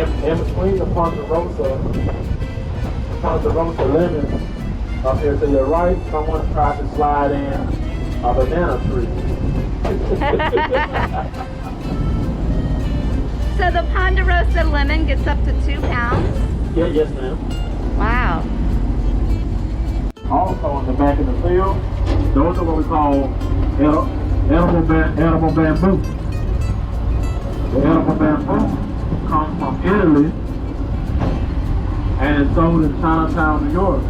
in between the Ponderosa lemons, up here to your right, someone tried to slide in a banana tree. So the Ponderosa lemon gets up to 2 pounds? Yeah, yes ma'am. Wow. Also in the back of the field, those are what we call edible bamboo. The edible bamboo comes from Italy and it's sold in Chinatown, New York.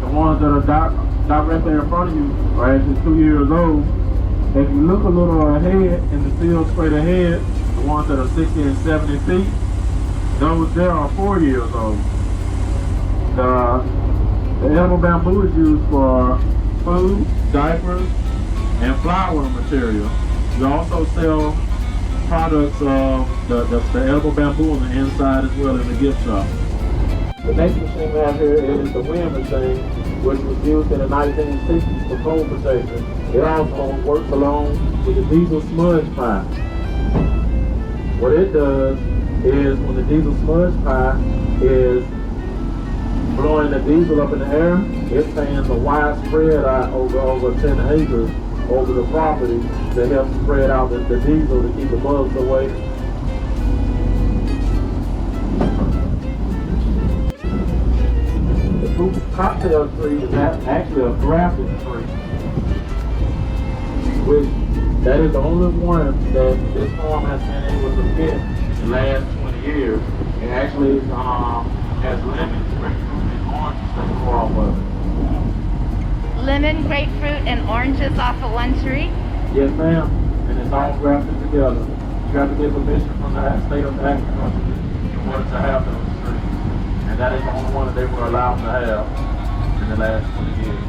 The ones that are directly in front of you are actually 2 years old. If you look a little ahead in the field straight ahead, the ones that are 60 and 70 feet, those there are 4 years old. The edible bamboo is used for food, diapers, and flower material. We also sell products of the edible bamboo on the inside as well in the gift shop. The next machine we have here is the wind machine, which was used in the 1960s for cold protection. It also works along with the diesel smudge pipe. What it does is when the diesel smudge pipe is blowing the diesel up in the air, it fans a wide spread out over 10 acres over the property to help spread out the diesel to keep the bugs away. The fruit cocktail tree is actually a grafted tree, which that is the only one that this farm has been able to get in the last 20 years. It actually has lemons, grapefruit, and oranges that grow off of it. Lemon, grapefruit, and oranges off of one tree? Yes, ma'am. And it's all grafted together. You have to get permission from the state of agriculture in order to have those trees. And that is the only one that they were allowed to have in the last 20 years.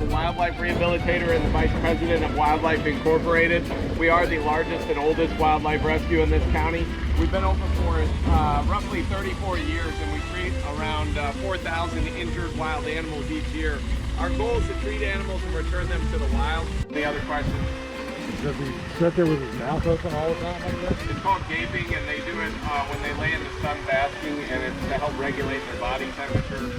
Wildlife rehabilitator and the vice president of Wildlife Incorporated. We are the largest and oldest wildlife rescue in this county. We've been open for roughly 34 years and we treat around 4,000 injured wild animals each year. Our goal is to treat animals and return them to the wild. Any other questions? Does he sit there with his mouth open all the time like that? It's called gaping, and they do it when they lay in the sun basking, and it's to help regulate their body temperature.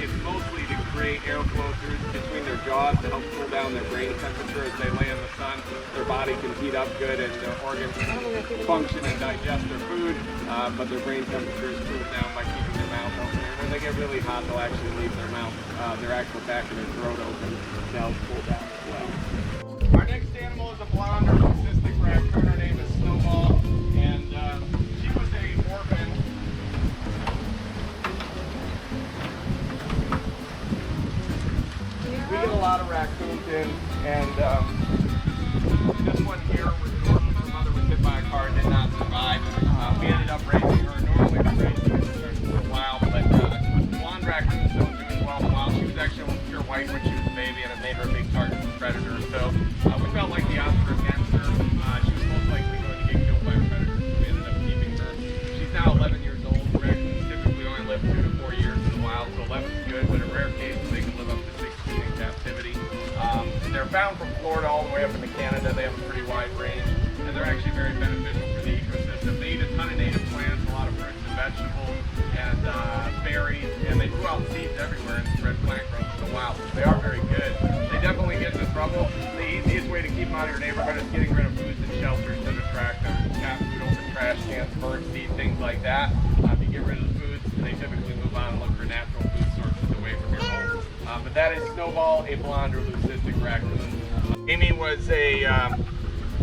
It's mostly to create airflow through between their jaws to help cool down their brain temperature as they lay in the sun. Their body can heat up good and their organs function and digest their food, but their brain temperature is cooled down by keeping their mouth open. And when they get really hot, they'll actually leave their mouth, their actual back of their throat open to help cool down as well. Our next animal is a blonde or leucistic raccoon. Her name is Snowball, and she was a orphan. We get a lot of raccoons in, and this one here was an orphan. Her mother was hit by a car and did not survive. We ended up raising her. Normally we raise these for a while, but blonde raccoons don't do as well in the wild. She was actually pure white when she was a baby, and it made her a big target for predators. So we felt like the odds were against her. She was most likely going to get killed by a predator, so we ended up keeping her. She's now 11 years old. Raccoons typically only live 2 to 4 years in the wild, so 11 is good, but in rare cases they can live up to 16 in captivity. They're found from Florida all the way up into Canada. They have a pretty wide range, and they're actually very beneficial for the ecosystem. They eat a ton of native plants, a lot of fruits and vegetables, and berries, and they throw out seeds everywhere and spread plant growth in the wild. So they are very good. They definitely get into trouble. The easiest way to keep them out of your neighborhood is getting rid of foods and shelters that attract them. Cat food, open trash cans, bird seed, things like that. If you get rid of the foods, they typically move on and look for natural food sources away from your home. But that is Snowball, a blonde or leucistic raccoon. Amy was a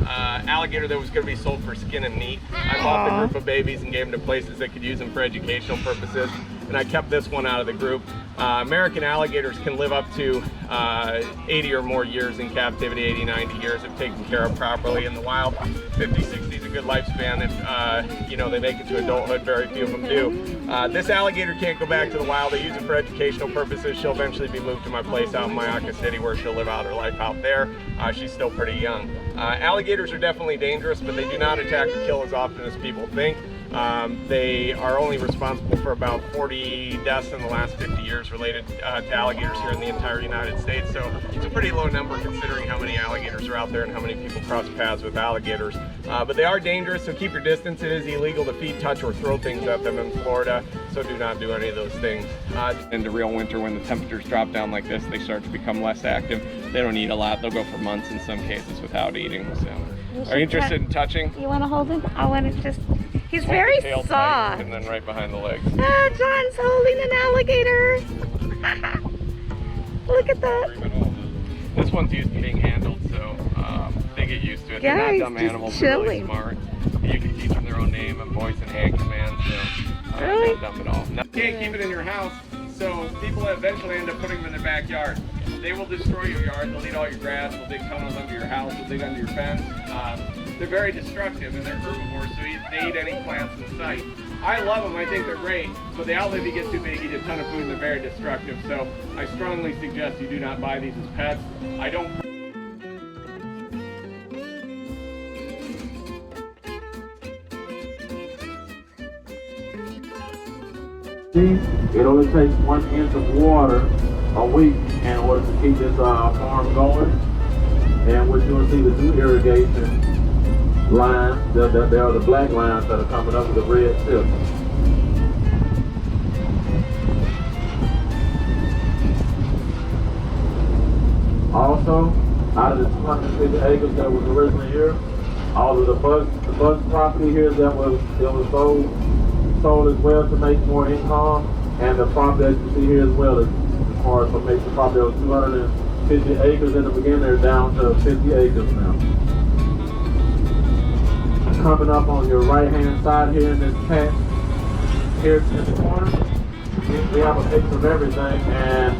alligator that was going to be sold for skin and meat. I bought the group of babies and gave them to places that could use them for educational purposes, and I kept this one out of the group. American alligators can live up to 80 or more years in captivity, 80, 90 years if taken care of properly in the wild. 50, 60 is a good lifespan if they make it to adulthood. Very few of them do. This alligator can't go back to the wild. They use it for educational purposes. She'll eventually be moved to my place out in Myakka City where she'll live out her life out there. She's still pretty young. Alligators are definitely dangerous, but they do not attack or kill as often as people think. They are only responsible for about 40 deaths in the last 50 years related to alligators here in the entire United States. So it's a pretty low number considering how many alligators are out there and how many people cross paths with alligators. But they are dangerous, so keep your distance. It is illegal to feed, touch, or throw things at them in Florida, so do not do any of those things. Into real winter, when the temperatures drop down like this, they start to become less active. They don't eat a lot. They'll go for months in some cases without eating. So, are you interested in touching? You want to hold him? I want to just... He's very soft. And then right behind the legs. Ah, John's holding an alligator. Look at that. This one's used to being handled, so they get used to it. Yeah, they're not dumb animals. They're really smart. You can teach them their own name and voice and hand commands. So, really? Not dumb at all. Now, you can't keep it in your house, so people eventually end up putting them in their backyard. They will destroy your yard. They'll eat all your grass. They'll dig tunnels under your house. They'll dig under your fence. They're very destructive, and they're herbivores, so they eat any plants in sight. I love them. I think they're great, but they outlive you, get too big, eat a ton of food, and they're very destructive. So I strongly suggest you do not buy these as pets. I don't. It only takes 1 inch of water a week in order to keep this farm going. And what you'll see, the new irrigation lines, there are the black lines that are coming up with the red tip. Also, out of the 250 acres that was originally here, all of the bus property here that was sold as well to make more income, and the property that you see here as well, as far as what makes the property of 250 acres in the beginning, they're down to 50 acres now. Coming up on your right hand side here in this patch, here in the corner, we have a mix of everything, and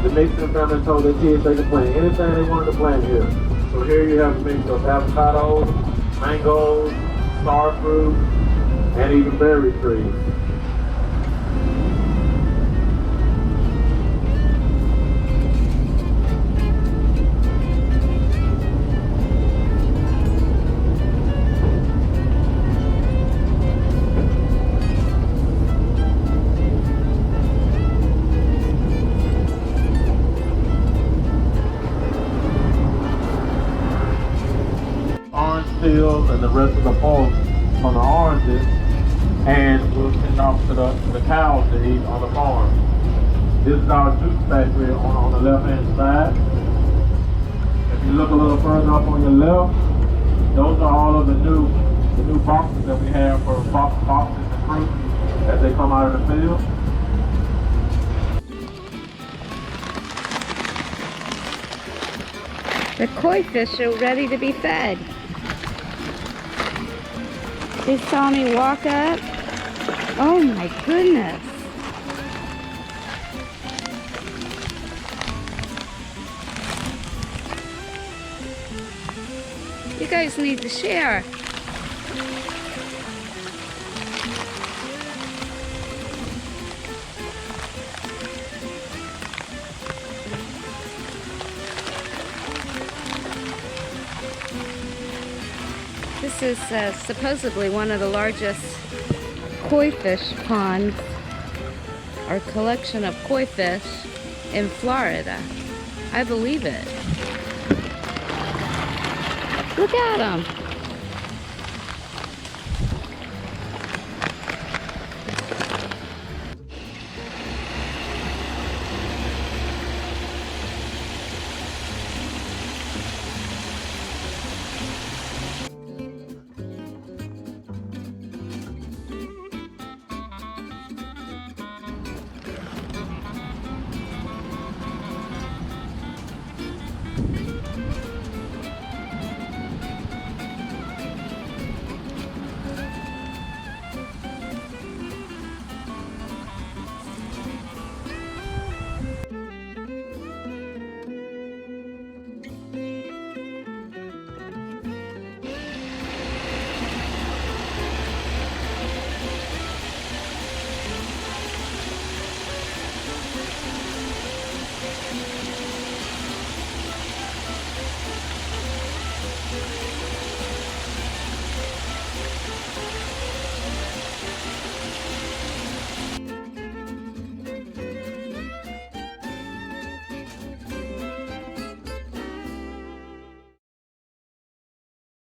the Mixon family told their kids they could plant anything they wanted to plant here. So here you have a mix of avocados, mangoes, star fruit, and even berry trees. Peels and the rest of the pulp on the oranges, and we'll send off to the cows to eat on the farm. This is our juice factory on the left hand side. If you look a little further up on your left, those are all of the new boxes that we have for boxes and fruit as they come out of the field. The koi fish are ready to be fed. They saw me walk up. Oh my goodness. You guys need to share. This is supposedly one of the largest koi fish ponds, or collection of koi fish in Florida. I believe it. Look at them.